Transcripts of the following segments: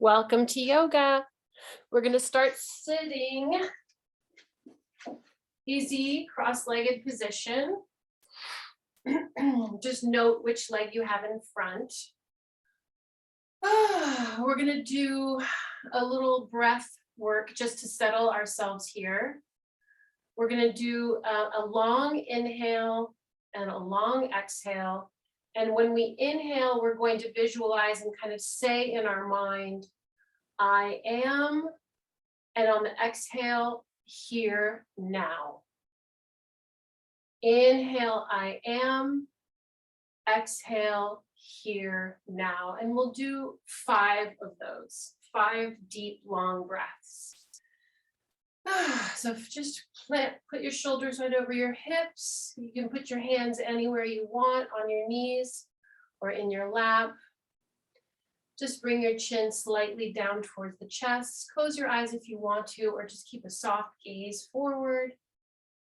Welcome to yoga. We're going to start sitting, easy cross-legged position. Just note which leg you have in front. We're going to do a little breath work just to settle ourselves here. We're going to do a long inhale and a long exhale. And when we inhale, we're going to visualize and kind of say in our mind, I am, and on the exhale, here now. Inhale, I am. Exhale, here now. And we'll do 5 of those, 5 deep, long breaths. So just put your shoulders right over your hips. You can put your hands anywhere you want, on your knees or in your lap. Just bring your chin slightly down towards the chest. Close your eyes if you want to, or just keep a soft gaze forward.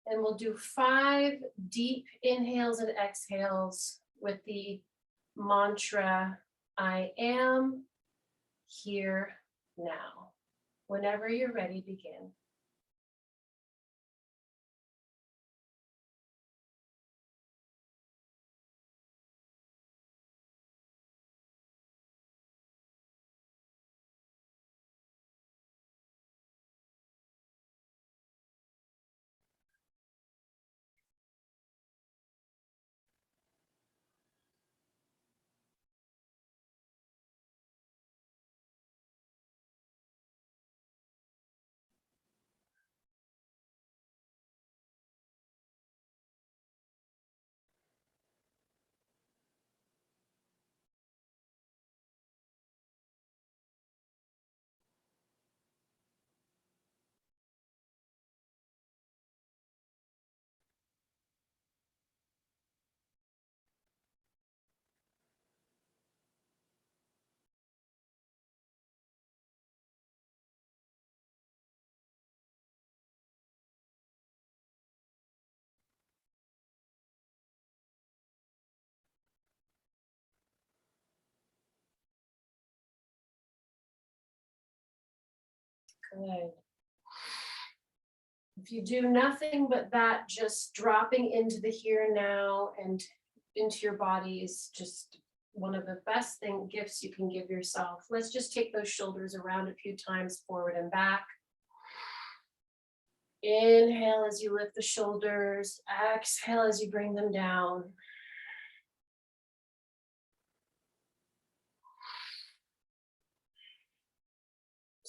And we'll do 5 deep inhales and exhales with the mantra, I am here now. Whenever you're ready, begin. Good. If you do nothing but that, just dropping into the here and now and into your body is just one of the best gifts you can give yourself. Let's just take those shoulders around a few times, forward and back. Inhale as you lift the shoulders. Exhale as you bring them down.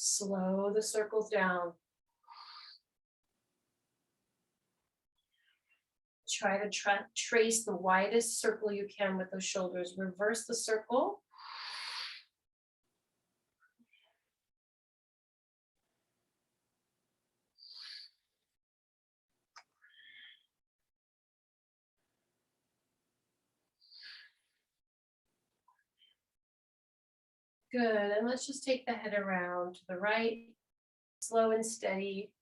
Slow the circles down. Try to trace the widest circle you can with those shoulders. Reverse the circle. Good, and let's just take the head around to the right, slow and steady.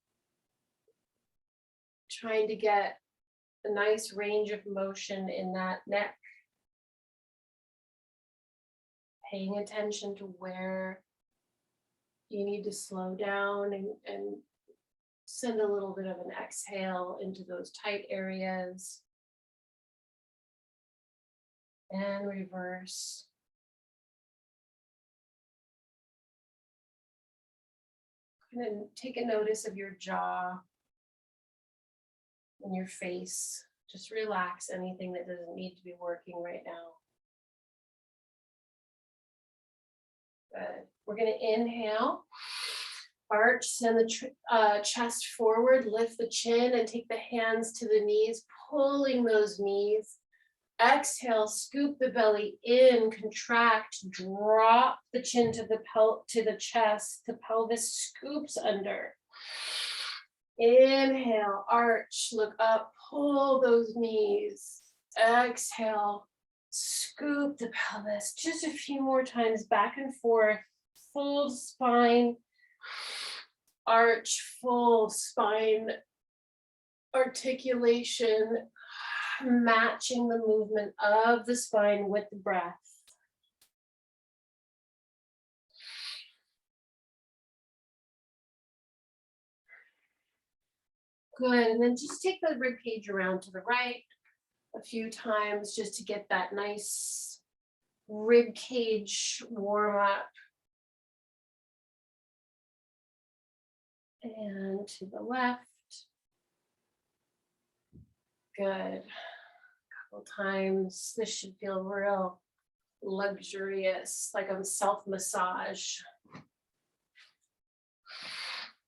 Trying to get a nice range of motion in that neck. Paying attention to where you need to slow down and send a little bit of an exhale into those tight areas. And reverse. And then take a notice of your jaw and your face. Just relax anything that doesn't need to be working right now. Good. We're going to inhale, arch, send the chest forward, lift the chin and take the hands to the knees, pulling those knees. Exhale, scoop the belly in, contract, drop the chin to the chest, the pelvis scoops under. Inhale, arch, look up, pull those knees. Exhale, scoop the pelvis. Just a few more times, back and forth. Full spine, arch, full spine articulation, matching the movement of the spine with the breath. Good, and then just take the rib cage around to the right a few times just to get that nice rib cage warm up. And to the left. Good. Couple times. This should feel real luxurious, like a self-massage.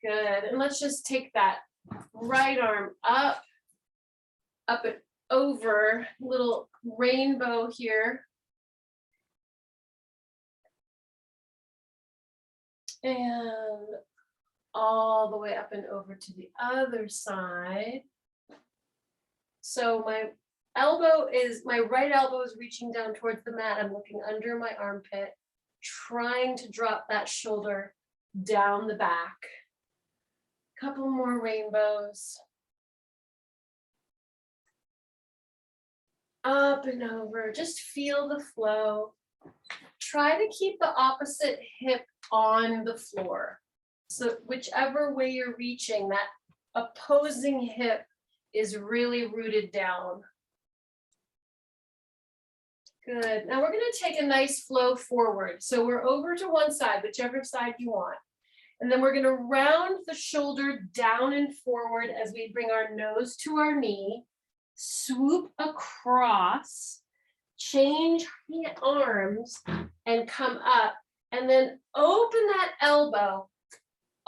Good. And let's just take that right arm up and over, little rainbow here. And all the way up and over to the other side. So my right elbow is reaching down towards the mat. I'm looking under my armpit, trying to drop that shoulder down the back. Couple more rainbows. Up and over, just feel the flow. Try to keep the opposite hip on the floor. So whichever way you're reaching, that opposing hip is really rooted down. Good. Now we're going to take a nice flow forward. So we're over to one side, whichever side you want. And then we're going to round the shoulder down and forward as we bring our nose to our knee, swoop across, change the arms and come up, and then open that elbow.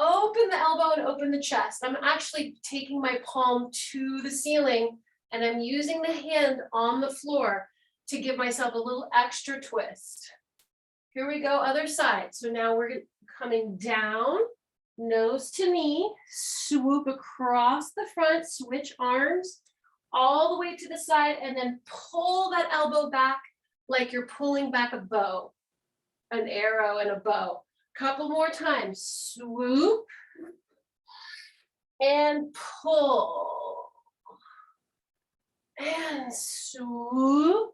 Open the elbow and open the chest. I'm actually taking my palm to the ceiling and I'm using the hand on the floor to give myself a little extra twist. Here we go, other side. So now we're coming down, nose to knee, swoop across the front, switch arms all the way to the side, and then pull that elbow back like you're pulling back a bow, an arrow and a bow. Couple more times, swoop and pull and swoop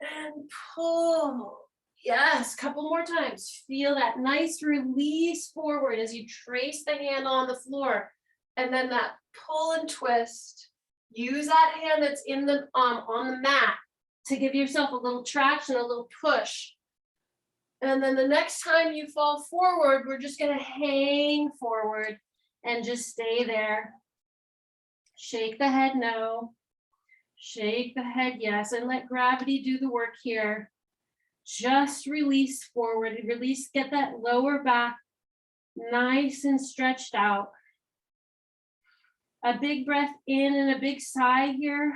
and pull. Yes, couple more times. Feel that nice release forward as you trace the hand on the floor, and then that pull and twist. Use that hand that's in the on the mat to give yourself a little traction, a little push. And then the next time you fall forward, we're just going to hang forward and just stay there. Shake the head no. Shake the head yes, and let gravity do the work here. Just release forward. Release, get that lower back nice and stretched out. A big breath in and a big sigh here.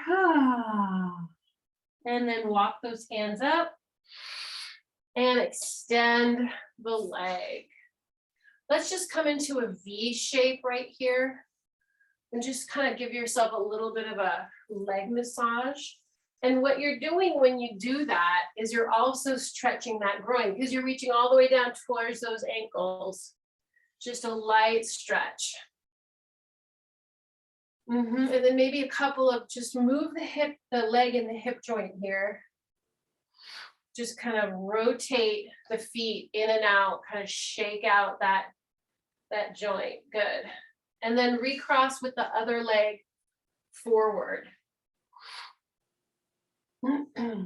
And then walk those hands up and extend the leg. Let's just come into a V shape right here and just kind of give yourself a little bit of a leg massage. And what you're doing when you do that is you're also stretching that groin because you're reaching all the way down towards those ankles. Just a light stretch. And then maybe a couple of, just move the leg and the hip joint here. Just kind of rotate the feet in and out, kind of shake out that joint. Good. And then recross with the other leg forward.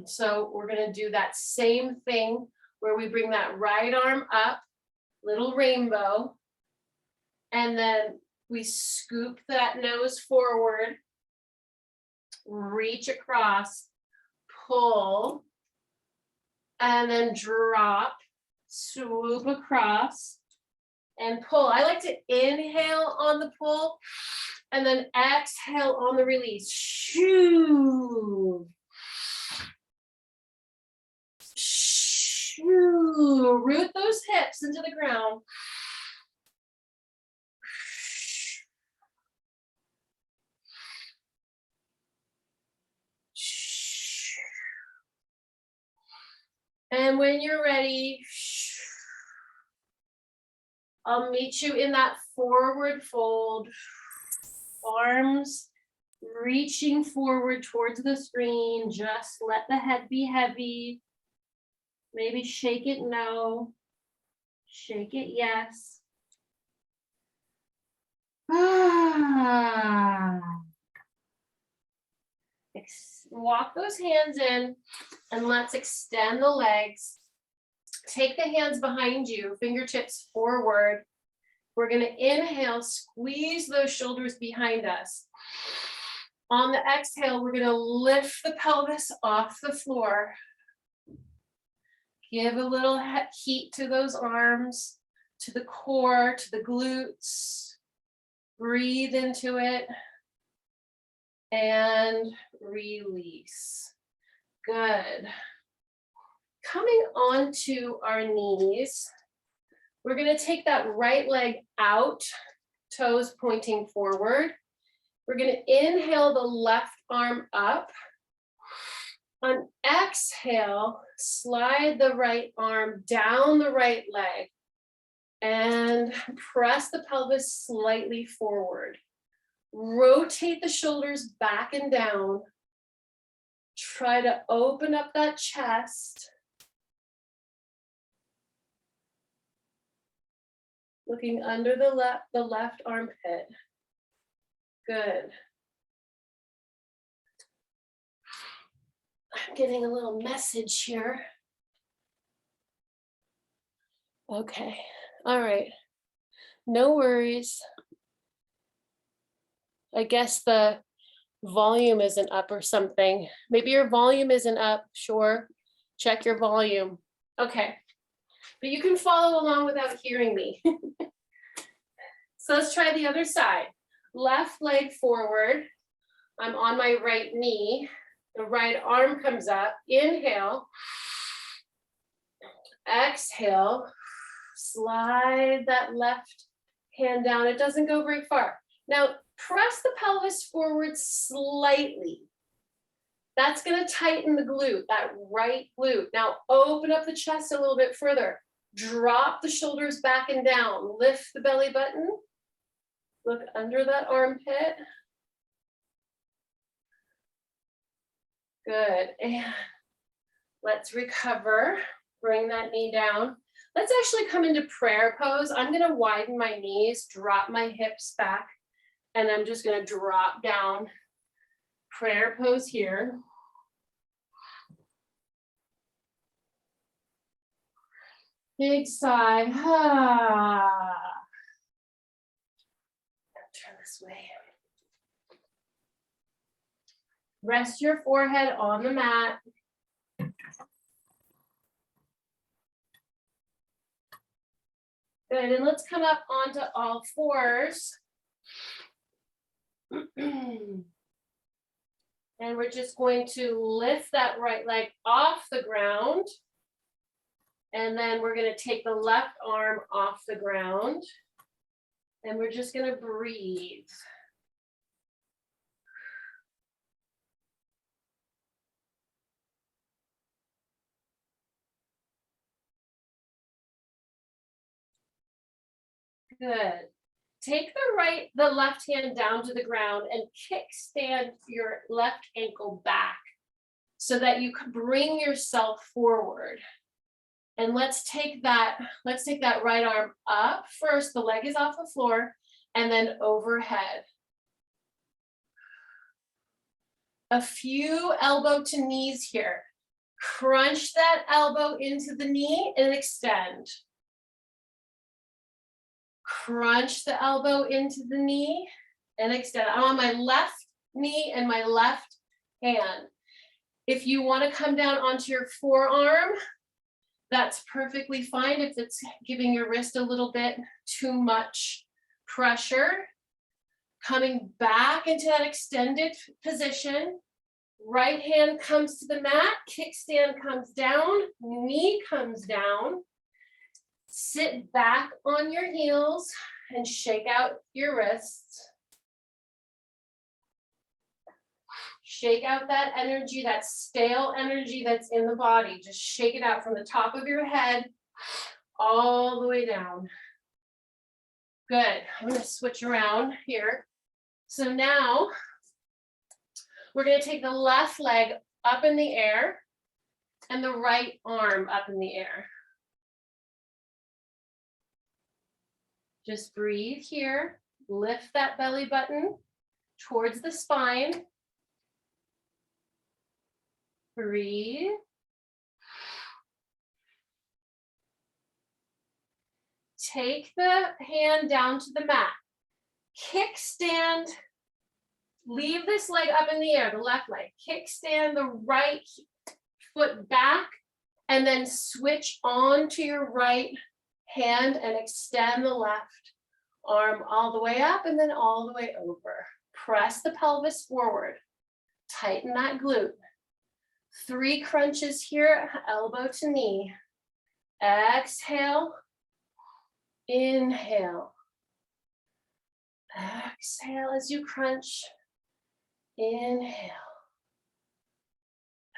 So we're going to do that same thing where we bring that right arm up, little rainbow, and then we scoop that nose forward, reach across, pull, and then drop, swoop across, and pull. I like to inhale on the pull, and then exhale on the release. Shoo. Shoo. Root those hips into the ground. And when you're ready, I'll meet you in that forward fold. Arms reaching forward towards the screen. Just let the head be heavy. Maybe shake it no. Shake it yes. Walk those hands in and let's extend the legs. Take the hands behind you, fingertips forward. We're going to inhale, squeeze those shoulders behind us. On the exhale, we're going to lift the pelvis off the floor. Give a little heat to those arms, to the core, to the glutes. Breathe into it and release. Good. Coming onto our knees, we're going to take that right leg out, toes pointing forward. We're going to inhale the left arm up. On exhale, slide the right arm down the right leg and press the pelvis slightly forward. Rotate the shoulders back and down. Try to open up that chest. Looking under the left armpit. Good. I'm getting a little message here. Okay, all right. No worries. I guess the volume isn't up or something. Maybe your volume isn't up, sure. Check your volume. Okay, but you can follow along without hearing me. So let's try the other side. Left leg forward. I'm on my right knee. The right arm comes up. Inhale. Exhale. Slide that left hand down. It doesn't go very far. Now, press the pelvis forward slightly. That's going to tighten the glute, that right glute. Now, open up the chest a little bit further. Drop the shoulders back and down. Lift the belly button. Look under that armpit. Good. And let's recover. Bring that knee down. Let's actually come into prayer pose. I'm going to widen my knees, drop my hips back, and I'm just going to drop down. Prayer pose here. Big sigh. Turn this way. Rest your forehead on the mat. Good, and let's come up onto all fours. And we're just going to lift that right leg off the ground. And then we're going to take the left arm off the ground. And we're just going to breathe. Good. Take the left hand down to the ground and kickstand your left ankle back so that you can bring yourself forward. And let's take that right arm up first. The leg is off the floor and then overhead. A few elbow to knees here. Crunch that elbow into the knee and extend. Crunch the elbow into the knee and extend. I'm on my left knee and my left hand. If you want to come down onto your forearm, that's perfectly fine if it's giving your wrist a little bit too much pressure. Coming back into that extended position. Right hand comes to the mat, kickstand comes down, knee comes down. Sit back on your heels and shake out your wrists. Shake out that energy, that stale energy that's in the body. Just shake it out from the top of your head all the way down. Good. I'm going to switch around here. So now we're going to take the left leg up in the air and the right arm up in the air. Just breathe here. Lift that belly button towards the spine. Breathe. Take the hand down to the mat. Kickstand. Leave this leg up in the air, the left leg. Kickstand the right foot back and then switch on to your right hand and extend the left arm all the way up and then all the way over. Press the pelvis forward. Tighten that glute. 3 crunches here, elbow to knee. Exhale. Inhale. Exhale as you crunch. Inhale.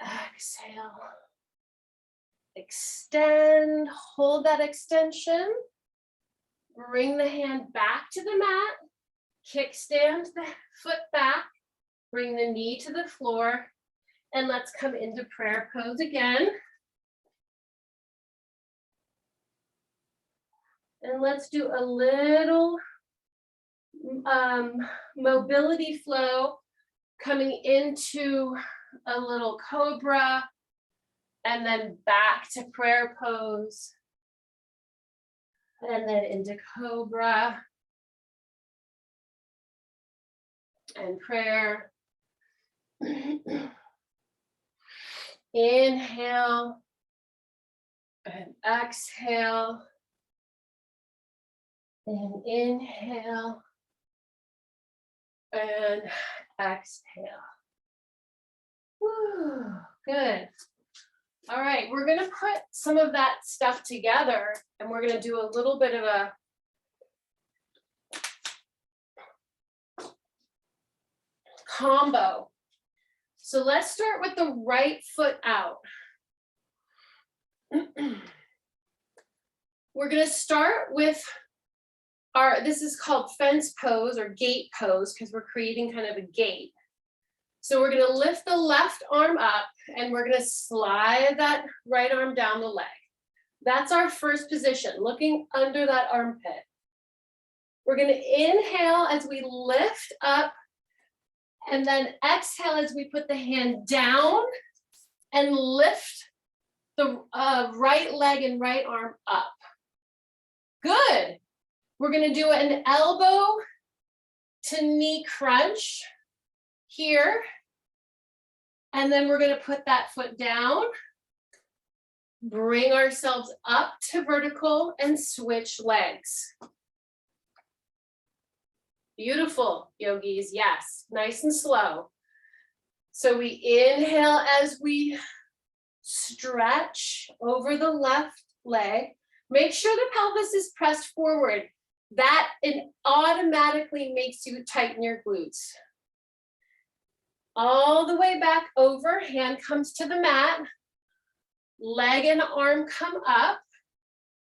Exhale. Extend, hold that extension. Bring the hand back to the mat. Kickstand the foot back. Bring the knee to the floor. And let's come into prayer pose again. And let's do a little mobility flow coming into a little cobra and then back to prayer pose and then into cobra and prayer. Inhale and exhale and inhale and exhale. Whew, good. All right, we're gonna put some of that stuff together and we're gonna do a little bit of a combo. So let's start with the right foot out. We're gonna start with this is called fence pose or gate pose because we're creating kind of a gate. So we're gonna lift the left arm up and we're gonna slide that right arm down the leg. That's our first position, looking under that armpit. We're gonna inhale as we lift up and then exhale as we put the hand down and lift the right leg and right arm up. Good. We're gonna do an elbow to knee crunch here. And then we're gonna put that foot down, bring ourselves up to vertical and switch legs. Beautiful, yogis, yes, nice and slow. So we inhale as we stretch over the left leg. Make sure the pelvis is pressed forward. That automatically makes you tighten your glutes. All the way back over, hand comes to the mat. Leg and arm come up.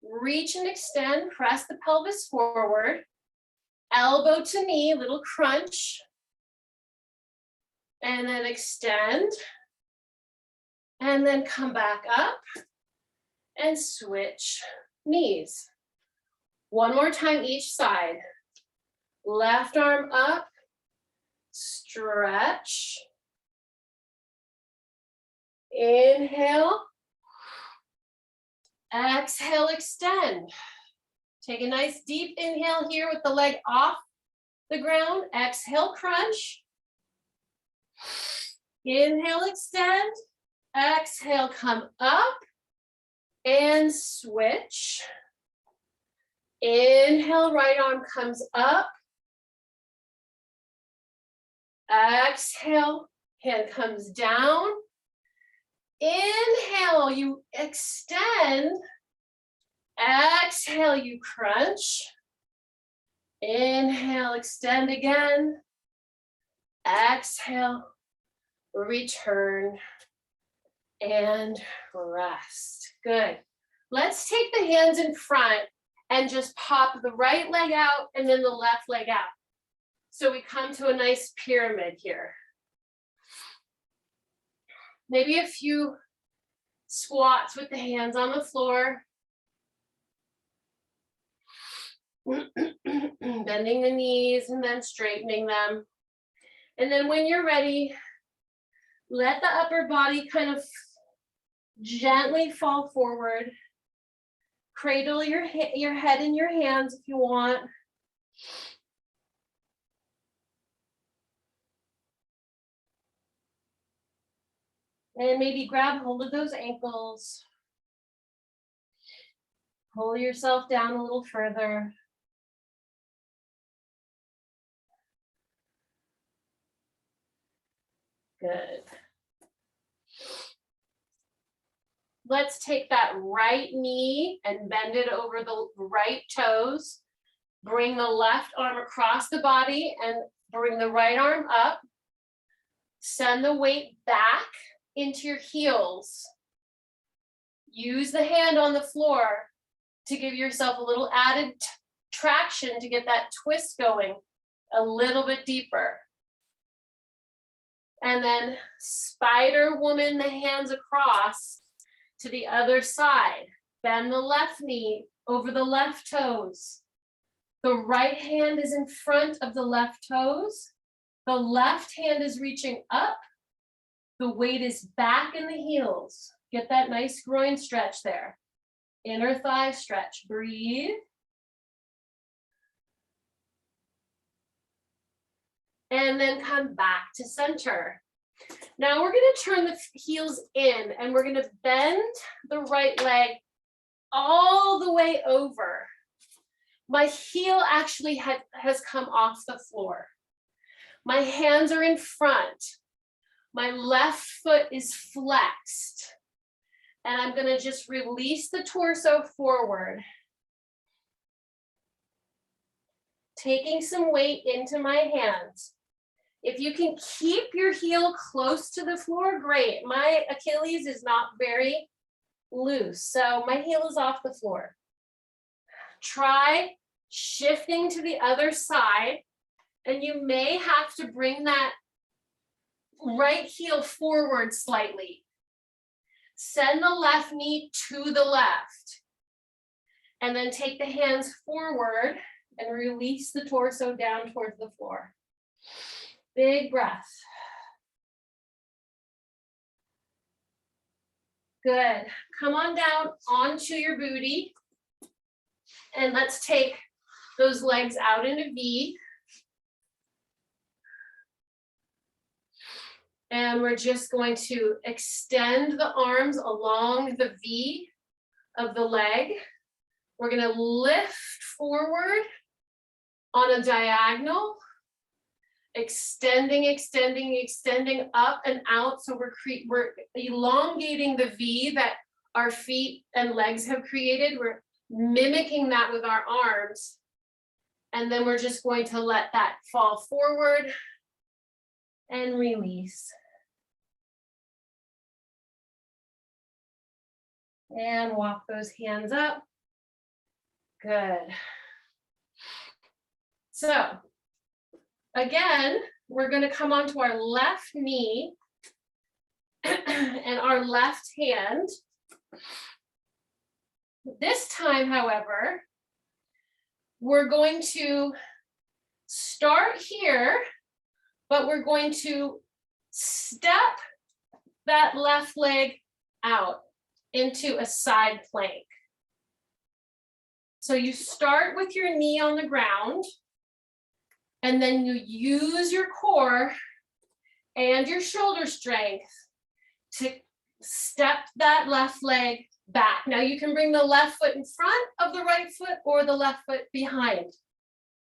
Reach and extend, press the pelvis forward. Elbow to knee, little crunch. And then extend. And then come back up and switch knees. One more time each side. Left arm up, stretch. Inhale. Exhale, extend. Take a nice deep inhale here with the leg off the ground. Exhale, crunch. Inhale, extend. Exhale, come up and switch. Inhale, right arm comes up. Exhale, hand comes down. Inhale, you extend. Exhale, you crunch. Inhale, extend again. Exhale, return and rest. Good. Let's take the hands in front and just pop the right leg out and then the left leg out. So we come to a nice pyramid here. Maybe a few squats with the hands on the floor. Bending the knees and then straightening them. And then when you're ready, let the upper body kind of gently fall forward. Cradle your head in your hands if you want. And maybe grab hold of those ankles. Pull yourself down a little further. Good. Let's take that right knee and bend it over the right toes. Bring the left arm across the body and bring the right arm up. Send the weight back into your heels. Use the hand on the floor to give yourself a little added traction to get that twist going a little bit deeper. And then spider woman the hands across to the other side. Bend the left knee over the left toes. The right hand is in front of the left toes. The left hand is reaching up. The weight is back in the heels. Get that nice groin stretch there. Inner thigh stretch. Breathe. And then come back to center. Now we're going to turn the heels in and we're going to bend the right leg all the way over. My heel actually has come off the floor. My hands are in front. My left foot is flexed. And I'm going to just release the torso forward. Taking some weight into my hands. If you can keep your heel close to the floor, great. My Achilles is not very loose, so my heel is off the floor. Try shifting to the other side, and you may have to bring that right heel forward slightly. Send the left knee to the left, and then take the hands forward and release the torso down towards the floor. Big breath. Good. Come on down onto your booty. And let's take those legs out in a V. And we're just going to extend the arms along the V of the leg. We're going to lift forward on a diagonal. Extending, extending, extending up and out. So we're elongating the V that our feet and legs have created. We're mimicking that with our arms. And then we're just going to let that fall forward and release. And walk those hands up. Good. So, again, we're going to come onto our left knee and our left hand. This time, however, we're going to start here, but we're going to step that left leg out into a side plank. So you start with your knee on the ground. And then you use your core and your shoulder strength to step that left leg back. Now you can bring the left foot in front of the right foot or the left foot behind,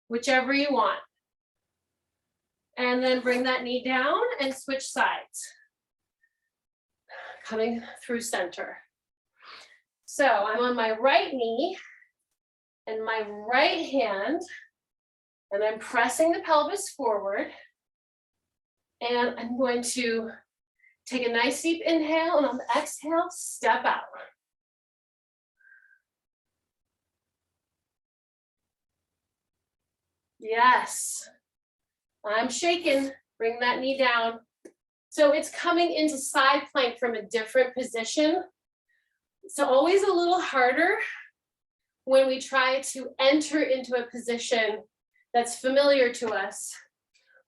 whichever you want. And then bring that knee down and switch sides. Coming through center. So I'm on my right knee and my right hand. And I'm pressing the pelvis forward. And I'm going to take a nice deep inhale, and on the exhale, step out. Yes. I'm shaking. Bring that knee down. So it's coming into side plank from a different position. So always a little harder when we try to enter into a position that's familiar to us,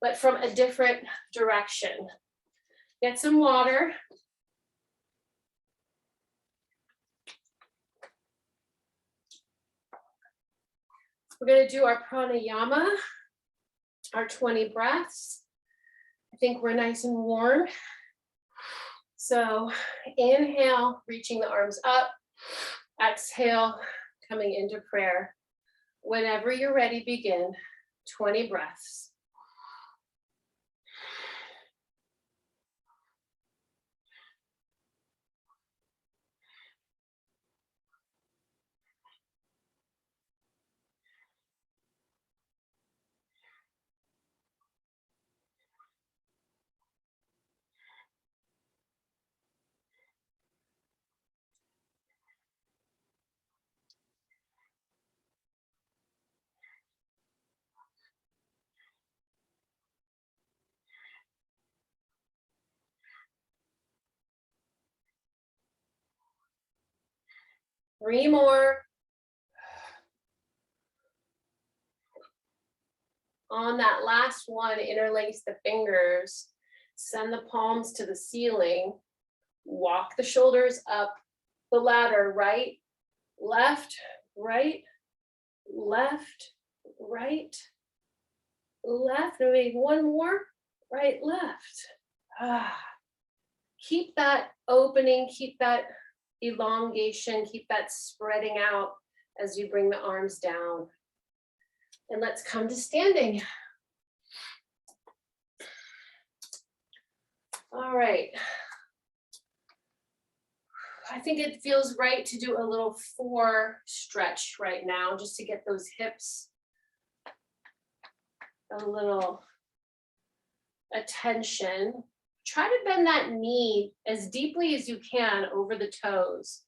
but from a different direction. Get some water. We're going to do our pranayama, our 20 breaths. I think we're nice and warm. So inhale, reaching the arms up. Exhale, coming into prayer. Whenever you're ready, begin. 20 breaths. Three more. On that last one, interlace the fingers, send the palms to the ceiling, walk the shoulders up the ladder, right, left, right, left, right, left. Maybe one more, right, left. Keep that opening, keep that elongation, keep that spreading out as you bring the arms down. And let's come to standing. All right. I think it feels right to do a little 4 stretch right now, just to get those hips a little attention. Try to bend that knee as deeply as you can over the toes,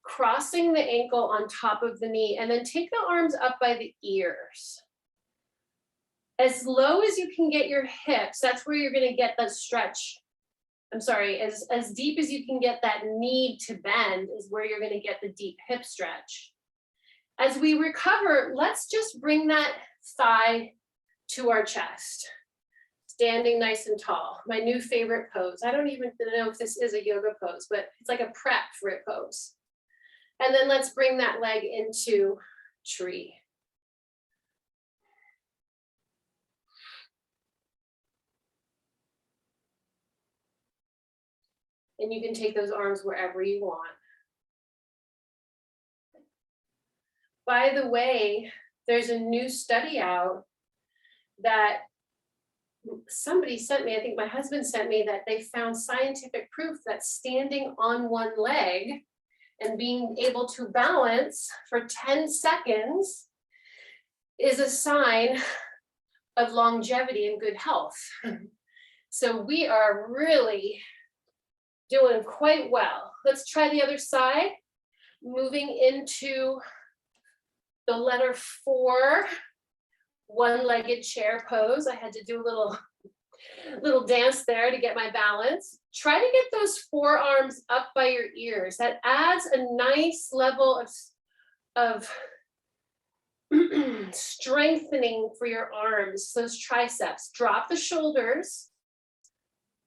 crossing the ankle on top of the knee, and then take the arms up by the ears. As low as you can get your hips, that's where you're going to get that stretch. I'm sorry, as deep as you can get that knee to bend is where you're going to get the deep hip stretch. As we recover, let's just bring that thigh to our chest. Standing nice and tall. My new favorite pose. I don't even know if this is a yoga pose, but it's like a prep for it pose. And then let's bring that leg into tree. And you can take those arms wherever you want. By the way, there's a new study out that somebody sent me, I think my husband sent me, that they found scientific proof that standing on one leg and being able to balance for 10 seconds is a sign of longevity and good health. So we are really doing quite well. Let's try the other side. Moving into the letter 4, one-legged chair pose. I had to do a little dance there to get my balance. Try to get those forearms up by your ears. That adds a nice level of strengthening for your arms, those triceps. Drop the shoulders,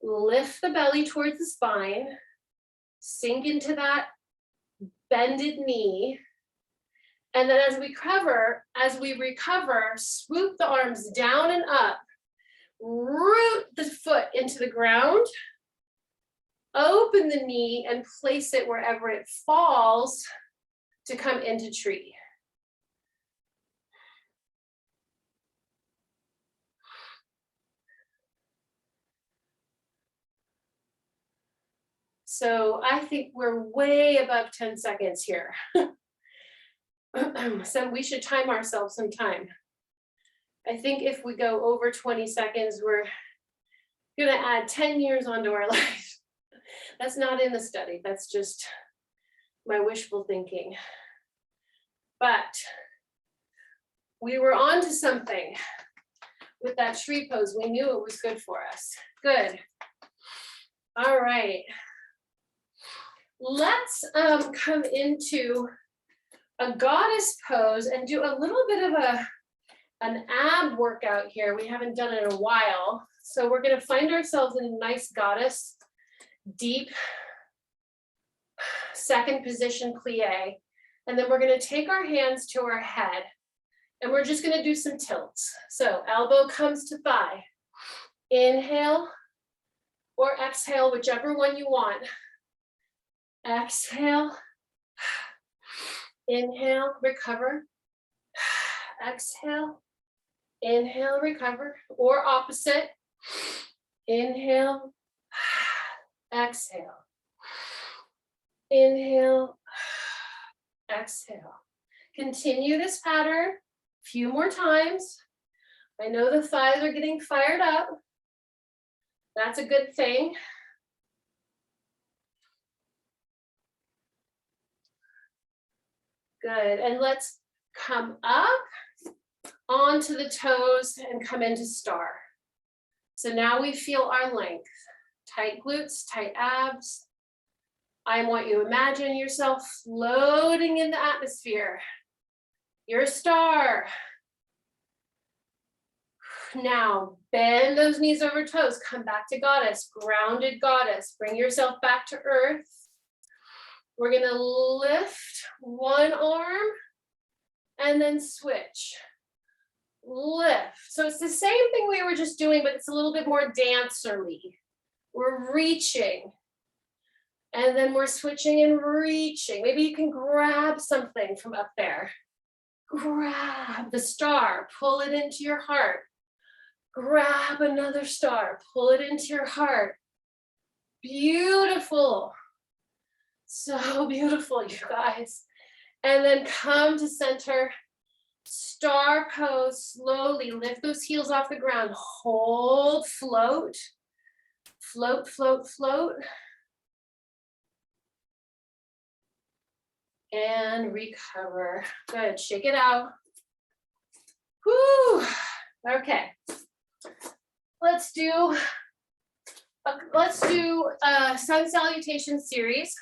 lift the belly towards the spine, sink into that bended knee. And then as we recover, swoop the arms down and up, root the foot into the ground, open the knee and place it wherever it falls to come into tree. So I think we're way above 10 seconds here. So we should time ourselves some time. I think if we go over 20 seconds, we're gonna add 10 years onto our life. That's not in the study, that's just my wishful thinking. But we were onto something with that tree pose. We knew it was good for us. Good. All right. Let's come into a goddess pose and do a little bit of an ab workout here. We haven't done it in a while. So we're gonna find ourselves in a nice goddess, deep second position plie. And then we're gonna take our hands to our head and we're just gonna do some tilts. So elbow comes to thigh. Inhale or exhale, whichever one you want. Exhale. Inhale, recover. Exhale. Inhale, recover. Or opposite. Inhale. Exhale. Inhale. Exhale. Continue this pattern a few more times. I know the thighs are getting fired up. That's a good thing. Good, and let's come up onto the toes and come into star. So now we feel our length. Tight glutes, tight abs. I want you to imagine yourself floating in the atmosphere. You're a star. Now, bend those knees over toes. Come back to goddess, grounded goddess. Bring yourself back to earth. We're gonna lift one arm and then switch. Lift. So it's the same thing we were just doing, but it's a little bit more dancerly. We're reaching. And then we're switching and reaching. Maybe you can grab something from up there. Grab the star, pull it into your heart. Grab another star, pull it into your heart. Beautiful. So beautiful, you guys. And then come to center, star pose, slowly lift those heels off the ground. Hold, float, float, float, float. And recover. Good, shake it out. Whew. Okay. Let's do a sun salutation series.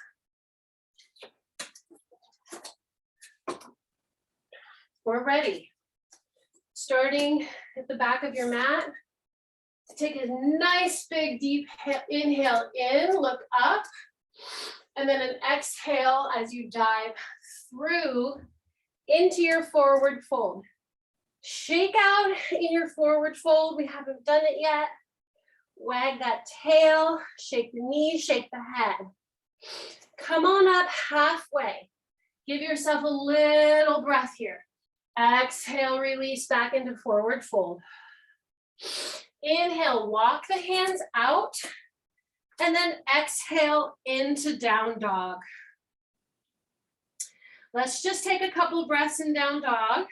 We're ready. Starting at the back of your mat. Take a nice big deep inhale in, look up, and then an exhale as you dive through into your forward fold. Shake out in your forward fold. We haven't done it yet. Wag that tail, shake the knees, shake the head. Come on up halfway. Give yourself a little breath here. Exhale, release back into forward fold. Inhale, walk the hands out, and then exhale into down dog. Let's just take a couple breaths in down dog.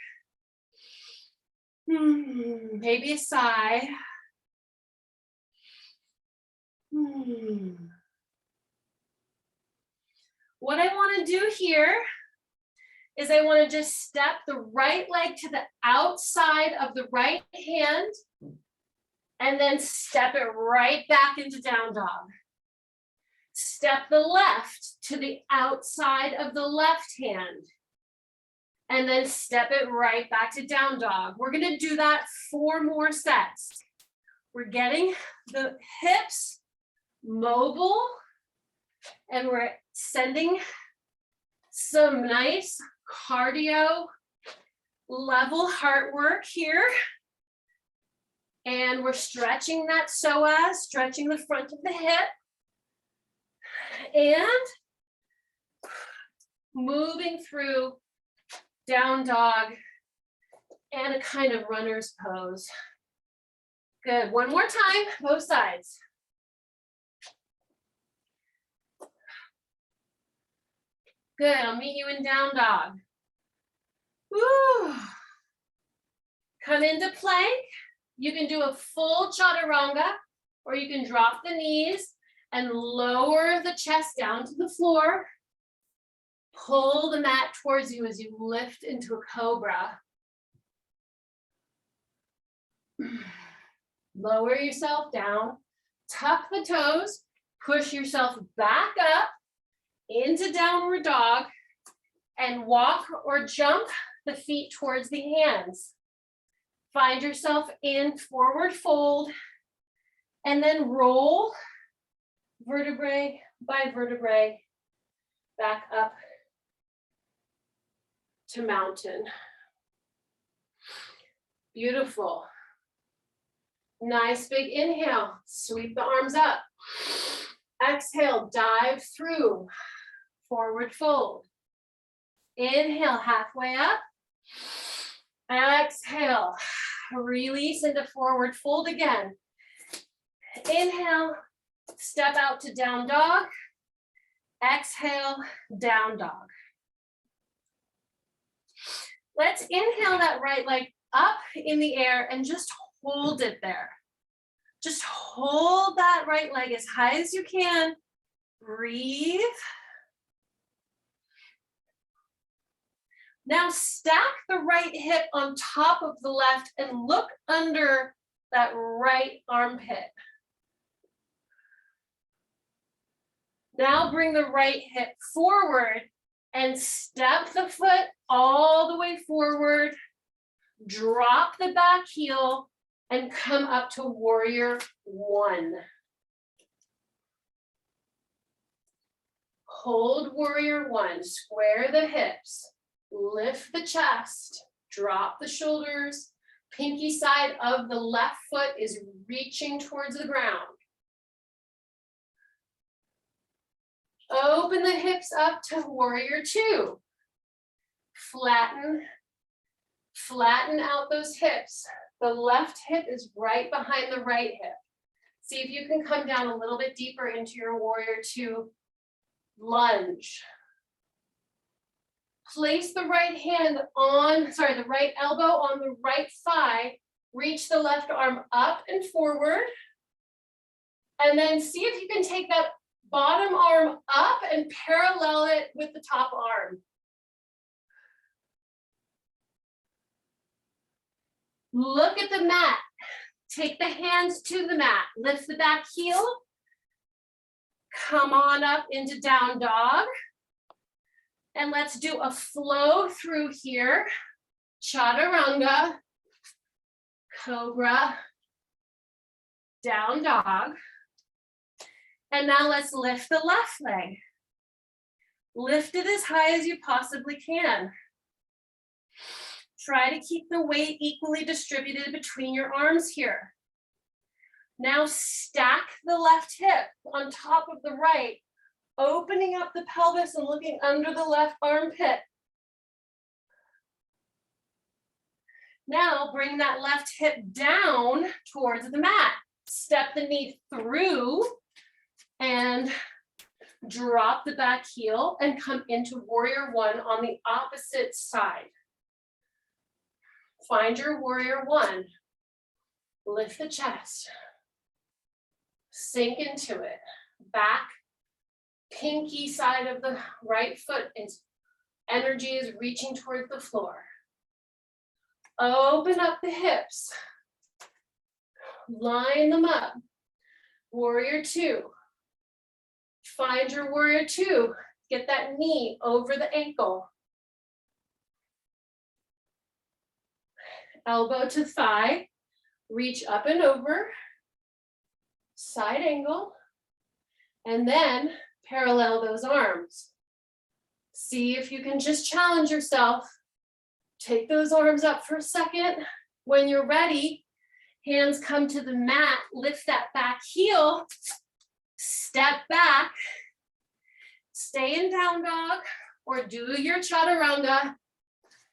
Maybe a sigh. What I want to do here is I want to just step the right leg to the outside of the right hand and then step it right back into down dog. Step the left to the outside of the left hand and then step it right back to down dog. We're going to do that 4 more sets. We're getting the hips mobile and we're sending some nice cardio level heart work here. And we're stretching that psoas, stretching the front of the hip. And moving through down dog and a kind of runner's pose. Good, one more time, both sides. Good, I'll meet you in down dog. Woo. Come into plank. You can do a full chaturanga, or you can drop the knees and lower the chest down to the floor. Pull the mat towards you as you lift into a cobra. Lower yourself down, tuck the toes, push yourself back up into downward dog, And walk or jump the feet towards the hands. Find yourself in forward fold and then roll vertebrae by vertebrae back up to mountain. Beautiful. Nice big inhale, sweep the arms up. Exhale, dive through, forward fold. Inhale, halfway up. Exhale, release into forward fold again. Inhale, step out to down dog. Exhale, down dog. Let's inhale that right leg up in the air and just hold it there. Just hold that right leg as high as you can. Breathe. Now stack the right hip on top of the left and look under that right armpit. Now bring the right hip forward and step the foot all the way forward. Drop the back heel and come up to warrior one. Hold warrior one, square the hips, lift the chest, drop the shoulders. Pinky side of the left foot is reaching towards the ground. Open the hips up to warrior two. Flatten out those hips. The left hip is right behind the right hip. See if you can come down a little bit deeper into your warrior two lunge. Place the right elbow on the right thigh. Reach the left arm up and forward. And then see if you can take that bottom arm up and parallel it with the top arm. Look at the mat. Take the hands to the mat. Lift the back heel. Come on up into down dog. And let's do a flow through here. Chaturanga, cobra, down dog. And now let's lift the left leg. Lift it as high as you possibly can. Try to keep the weight equally distributed between your arms here. Now stack the left hip on top of the right, opening up the pelvis and looking under the left armpit. Now bring that left hip down towards the mat. Step the knee through and drop the back heel and come into warrior one on the opposite side. Find your warrior one. Lift the chest. Sink into it. Back, pinky side of the right foot is energy is reaching toward the floor. Open up the hips. Line them up. Warrior two. Find your warrior two. Get that knee over the ankle. Elbow to thigh. Reach up and over. Side angle. And then parallel those arms. See if you can just challenge yourself. Take those arms up for a second. When you're ready, hands come to the mat, lift that back heel, step back, stay in down dog, or do your chaturanga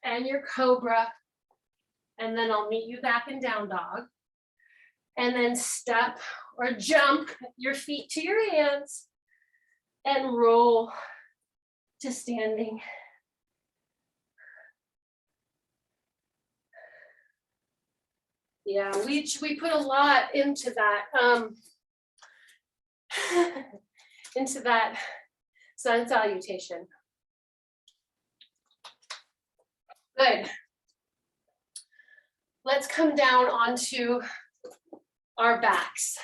and your cobra. And then I'll meet you back in down dog. And then step or jump your feet to your hands and roll to standing. Yeah, we put a lot into that, sun salutation. Good. Let's come down onto our backs.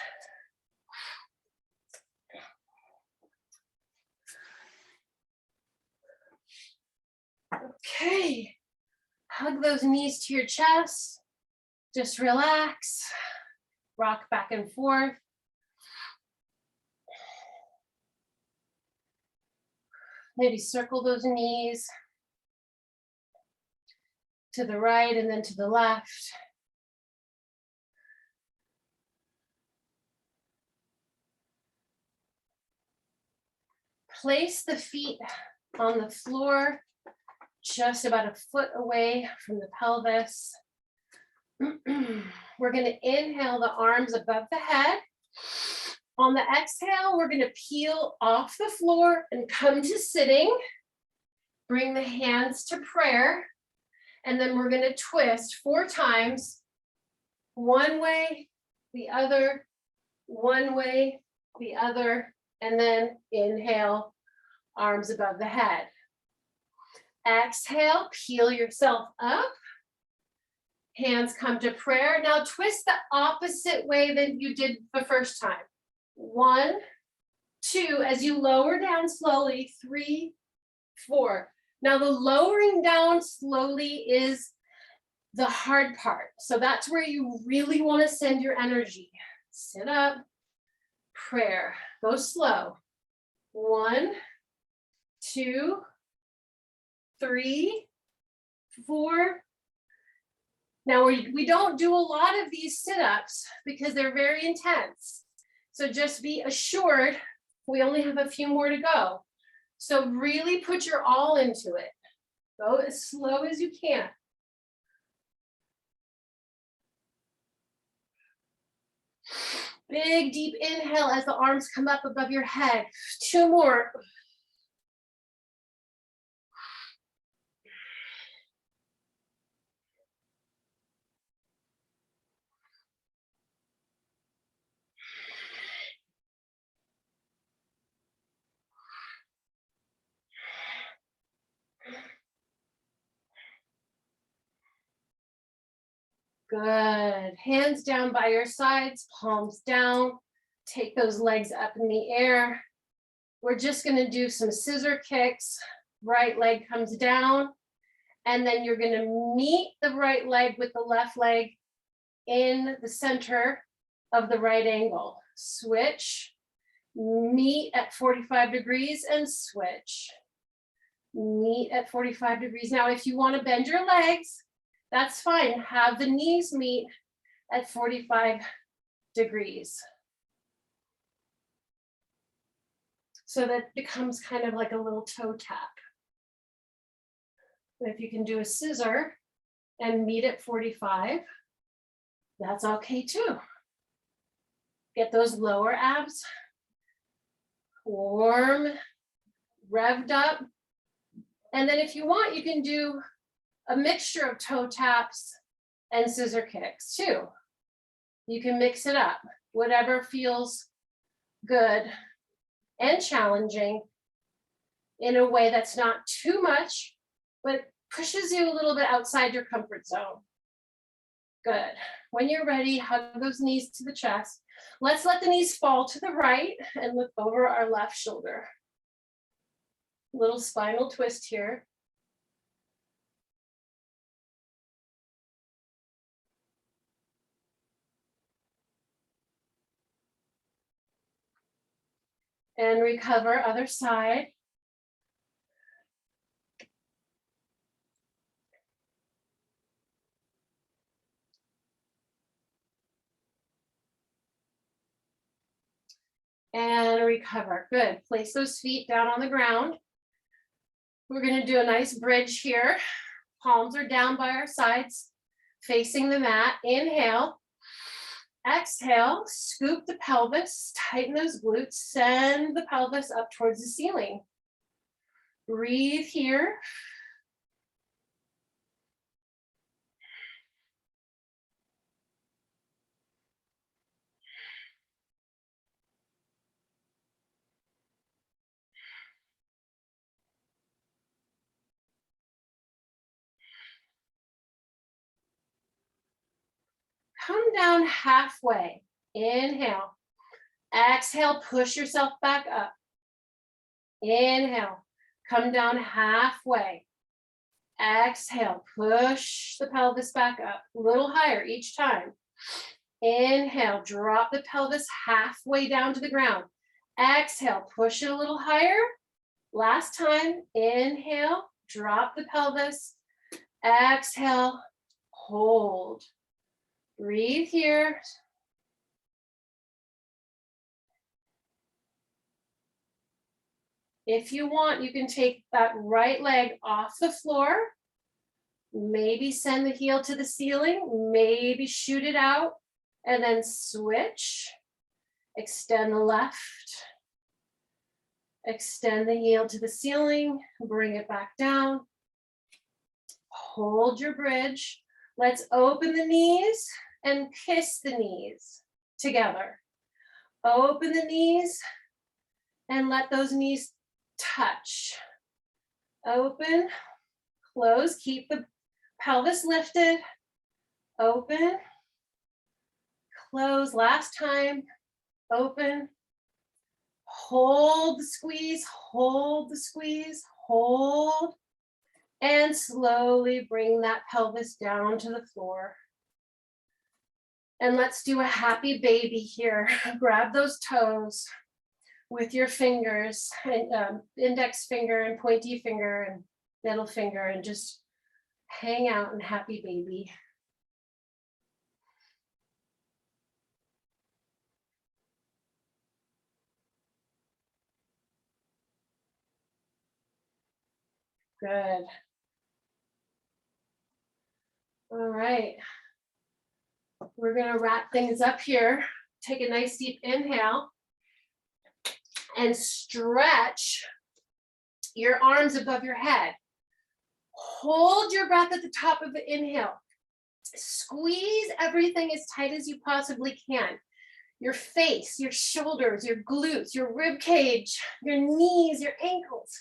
hug those knees to your chest. Just relax, rock back and forth. Maybe circle those knees to the right and then to the left. Place the feet on the floor, just about a foot away from the pelvis. We're going to inhale the arms above the head. On the exhale, we're going to peel off the floor and come to sitting. Bring the hands to prayer. And then we're going to twist 4 times. One way, the other, one way, the other, and then inhale, arms above the head. Exhale, peel yourself up. Hands come to prayer. Now twist the opposite way than you did the first time. 1, 2, as you lower down slowly, 3, 4. Now the lowering down slowly is the hard part. So that's where you really want to send your energy. Sit up, prayer, go slow. 1, 2, 3, 4. Now we don't do a lot of these sit-ups because they're very intense. So just be assured we only have a few more to go. So really put your all into it. Go as slow as you can. Big deep inhale as the arms come up above your head. 2 more. Good. Hands down by your sides, palms down. Take those legs up in the air. We're just going to do some scissor kicks. Right leg comes down. And then you're going to meet the right leg with the left leg in the center of the right angle. Switch. Meet at 45 degrees and switch. Meet at 45 degrees. Now, if you want to bend your legs, that's fine. Have the knees meet at 45 degrees. So that becomes kind of like a little toe tap. If you can do a scissor and meet at 45, that's okay too. Get those lower abs warm, revved up. And then if you want, you can do a mixture of toe taps and scissor kicks too. You can mix it up, whatever feels good and challenging in a way that's not too much, but pushes you a little bit outside your comfort zone. Good. When you're ready, hug those knees to the chest. Let's let the knees fall to the right and look over our left shoulder. Little spinal twist here. And recover, other side. And recover. Good. Place those feet down on the ground. We're going to do a nice bridge here. Palms are down by our sides, facing the mat. Inhale. Exhale. Scoop the pelvis. Tighten those glutes. Send the pelvis up towards the ceiling. Breathe here. Come down halfway. Inhale. Exhale, push yourself back up. Inhale. Come down halfway. Exhale, push the pelvis back up, a little higher each time. Inhale, drop the pelvis halfway down to the ground. Exhale, push it a little higher. Last time, inhale, drop the pelvis. Exhale, hold. Breathe here. If you want, you can take that right leg off the floor. Maybe send the heel to the ceiling, maybe shoot it out, and then switch. Extend the left. Extend the heel to the ceiling, bring it back down. Hold your bridge. Let's open the knees and kiss the knees together. Open the knees and let those knees touch. Open, close, keep the pelvis lifted. Open, close, last time. Open, hold the squeeze, hold the squeeze, hold, and slowly bring that pelvis down to the floor. And let's do a happy baby here. Grab those toes with your fingers, and index finger and pointy finger and middle finger, and just hang out in happy baby. Good. All right. We're gonna wrap things up here. Take a nice deep inhale and stretch your arms above your head. Hold your breath at the top of the inhale. Squeeze everything as tight as you possibly can. Your face, your shoulders, your glutes, your rib cage, your knees, your ankles.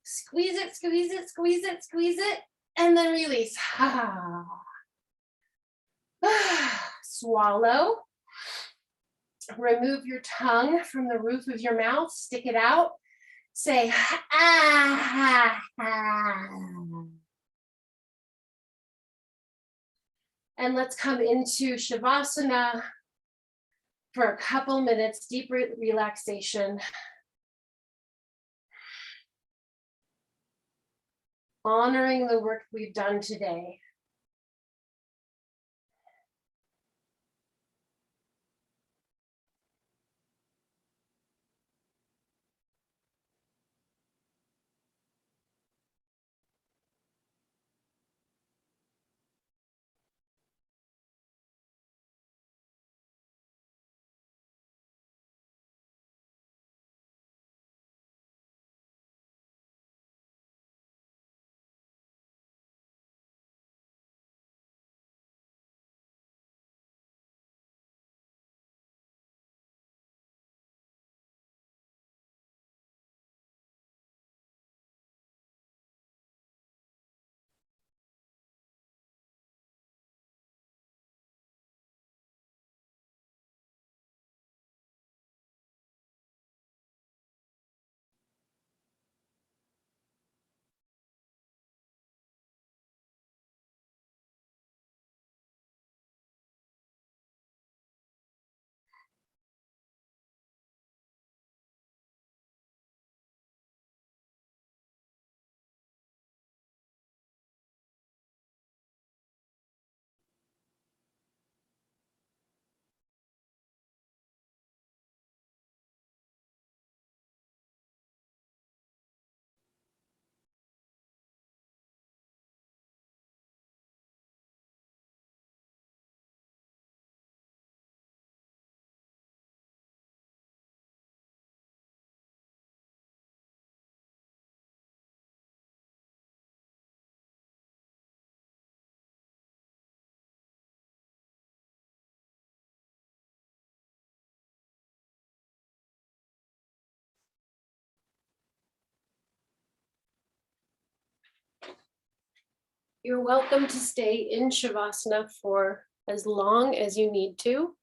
Squeeze it, squeeze it, squeeze it, squeeze it, and then release. Swallow. Remove your tongue from the roof of your mouth, stick it out. Say, ah. And let's come into Shavasana for a couple minutes, deep relaxation. Honoring the work we've done today. You're welcome to stay in Shavasana for as long as you need to.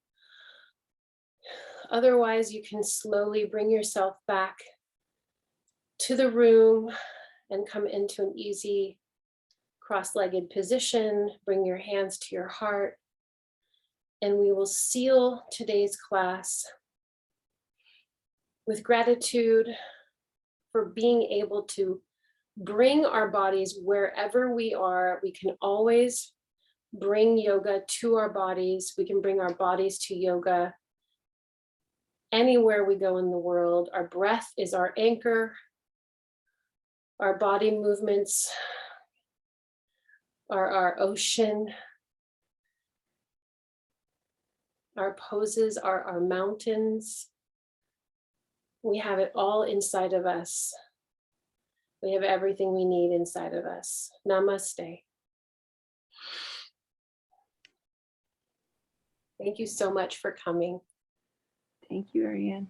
Otherwise, you can slowly bring yourself back to the room and come into an easy cross-legged position. Bring your hands to your heart. And we will seal today's class with gratitude for being able to bring our bodies wherever we are. We can always bring yoga to our bodies. We can bring our bodies to yoga anywhere we go in the world. Our breath is our anchor. Our body movements are our ocean. Our poses are our mountains. We have it all inside of us. We have everything we need inside of us. Namaste. Thank you so much for coming. Thank you, Ariane.